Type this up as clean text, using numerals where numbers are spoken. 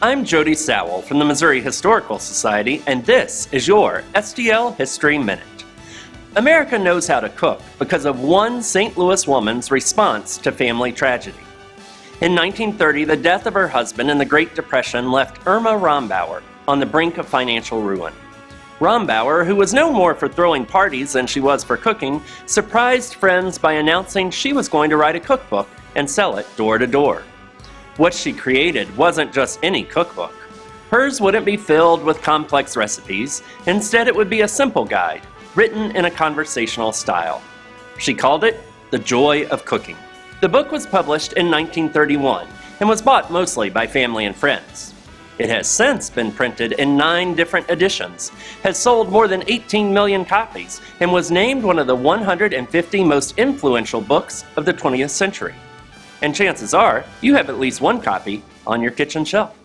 I'm Jody Sowell from the Missouri Historical Society, and this is your STL History Minute. America knows how to cook because of one St. Louis woman's response to family tragedy. In 1930, the death of her husband in the Great Depression left Irma Rombauer on the brink of financial ruin. Rombauer, who was known more for throwing parties than she was for cooking, surprised friends by announcing she was going to write a cookbook and sell it door to door. What she created wasn't just any cookbook. Hers wouldn't be filled with complex recipes. Instead, it would be a simple guide, written in a conversational style. She called it The Joy of Cooking. The book was published in 1931 and was bought mostly by family and friends. It has since been printed in 9 different editions, has sold more than 18 million copies, and was named one of the 150 most influential books of the 20th century. And chances are, you have at least one copy on your kitchen shelf.